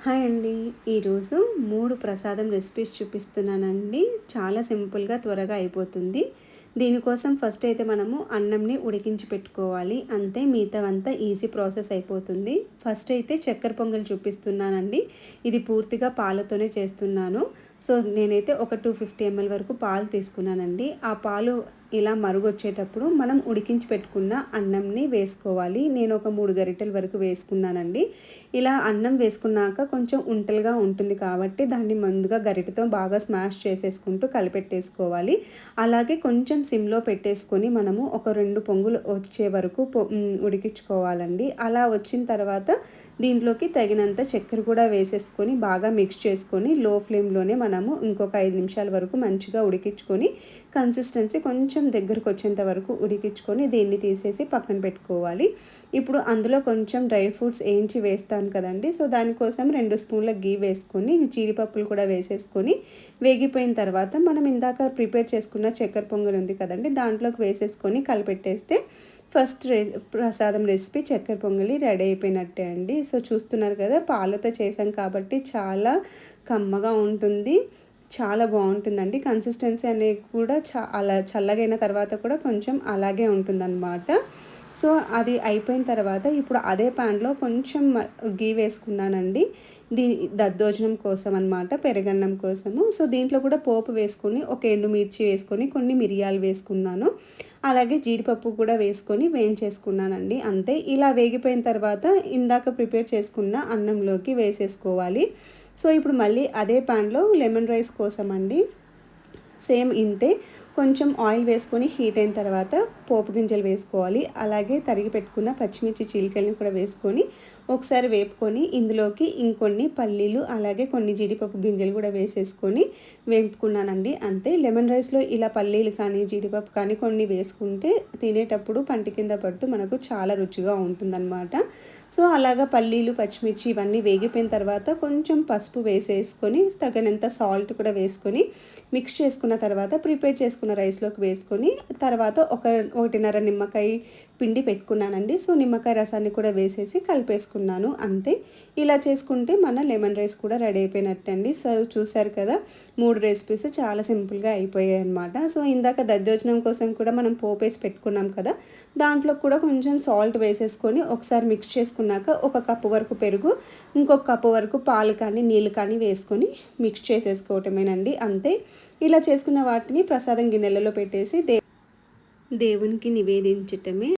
Hi అండి. ఈరోజు 3 ప్రసాదం రెసిపీస్ చూపిస్తున్నానండి. చాలా సింపుల్‌గా త్వరగా అయిపోతుంది. దీనికోసం ఫస్ట్ అయితే మనము అన్నంని ఉడికించి పెట్టుకోవాలి. అంతే, మిగతావంతా ఈజీ ప్రాసెస్ అయిపోతుంది. ఫస్ట్ అయితే చక్కెర పొంగల్ చూపిస్తున్నానండి. ఇది పూర్తిగా పాలతోనే చేస్తున్నాను. సో, నేనైతే ఒక 250 ml వరకు పాలు తీసుకున్నానండి. ఆ పాలు ఇలా మరుగొచ్చేటప్పుడు మనం ఉడికించి పెట్టుకున్న అన్నంని వేసుకోవాలి. నేను ఒక 3 గరిటెల వరకు వేసుకున్నానండి. ఇలా అన్నం వేసుకున్నాక కొంచెం ఉంటలుగా ఉంటుంది కాబట్టి దాన్ని ముందుగా గరిటెతో బాగా స్మాష్ చేసేసుకుంటూ కలిపెట్టేసుకోవాలి. అలాగే కొంచెం సిమ్‌లో పెట్టేసుకొని మనము ఒక 2 పొంగులు వచ్చే వరకు ఉడికించుకోవాలండి. అలా వచ్చిన తర్వాత దీంట్లోకి తగినంత చక్కెర కూడా వేసేసుకొని బాగా మిక్స్ చేసుకొని లో ఫ్లేమ్‌లోనే మనము ఇంకొక 5 నిమిషాల వరకు మంచిగా ఉడికించుకొని కన్సిస్టెన్సీ కొంచెం దగ్గరకు వచ్చేంత వరకు ఉడికించుకొని దీన్ని తీసేసి పక్కన పెట్టుకోవాలి. ఇప్పుడు అందులో కొంచెం డ్రై ఫ్రూట్స్ ఏంచి వేస్తాను కదండి. సో, దానికోసం 2 స్పూన్ల గీ వేసుకొని జీడిపప్పులు కూడా వేసేసుకొని వేగిపోయిన తర్వాత మనం ఇందాక ప్రిపేర్ చేసుకున్న చక్కెర పొంగల్ ఉంది కదండి, దాంట్లోకి వేసేసుకొని కలిపెట్టేస్తే ఫస్ట్ ప్రసాదం రెసిపీ చక్కెర పొంగలి రెడీ అయిపోయినట్టే అండి. సో, చూస్తున్నారు కదా, పాలతో చేసాం కాబట్టి చాలా కమ్మగా ఉంటుంది. చాలా బాగుంటుందండి. కన్సిస్టెన్సీ అనేది కూడా అలా చల్లగైన తర్వాత కూడా కొంచెం అలాగే ఉంటుందన్నమాట. సో, అది అయిపోయిన తర్వాత ఇప్పుడు అదే ప్యాన్లో కొంచెం గీ వేసుకున్నానండి. దద్దోజనం కోసం అనమాట, పెరుగన్నం కోసము. సో, దీంట్లో కూడా పోపు వేసుకొని ఒక ఎండుమిర్చి వేసుకొని కొన్ని మిరియాలు వేసుకున్నాను. అలాగే జీడిపప్పు కూడా వేసుకొని వేయించేసుకున్నానండి. అంతే, ఇలా వేగిపోయిన తర్వాత ఇందాక ప్రిపేర్ చేసుకున్న అన్నంలోకి వేసేసుకోవాలి. సో, ఇప్పుడు మళ్ళీ అదే ప్యాన్లో లెమన్ రైస్ కోసం అండి, సేమ్ ఇంతే. కొంచెం ఆయిల్ వేసుకొని హీట్ అయిన తర్వాత పోపు గింజలు వేసుకోవాలి. అలాగే తరిగి పెట్టుకున్న పచ్చిమిర్చి చీలికలను కూడా వేసుకొని ఒకసారి వేపుకొని ఇందులోకి ఇంకొన్ని పల్లీలు అలాగే కొన్ని జీడిపప్పు గింజలు కూడా వేసేసుకొని వేపుకున్నానండి. అంతే, లెమన్ రైస్లో ఇలా పల్లీలు కానీ జీడిపప్పు కానీ కొన్ని వేసుకుంటే తినేటప్పుడు పంటి కింద పడుతూ మనకు చాలా రుచిగా ఉంటుందన్నమాట. సో, అలాగా పల్లీలు పచ్చిమిర్చి ఇవన్నీ వేగిపోయిన తర్వాత కొంచెం పసుపు వేసేసుకొని తగినంత సాల్ట్ కూడా వేసుకొని మిక్స్ చేసుకున్న తర్వాత ప్రిపేర్ చేసుకున్న రైస్లోకి వేసుకొని తర్వాత 1.5 నిమ్మకాయ పిండి పెట్టుకున్నానండి. సో, నిమ్మకాయ రసాన్ని కూడా వేసేసి కలిపేసుకున్నాను. అంతే, ఇలా చేసుకుంటే మన లెమన్ రైస్ కూడా రెడీ అయిపోయినట్టు అండి. సో, చూసారు కదా, 3 రెసిపీస్ చాలా సింపుల్గా అయిపోయాయి అనమాట. సో, ఇందాక దద్దోజనం కోసం కూడా మనం పోపేసి పెట్టుకున్నాం కదా, దాంట్లో కూడా కొంచెం సాల్ట్ వేసేసుకొని ఒకసారి మిక్స్ చేసుకున్నాక ఒక కప్పు వరకు పెరుగు, ఇంకొక కప్పు వరకు పాలు కానీ నీళ్ళు కానీ వేసుకొని మిక్స్ చేసేసుకోవటమేనండి. అంతే, ఇలా చేసుకున్న వాటిని ప్రసాదం గిన్నెలలో పెట్టేసి దేవునికి నివేదించటమే.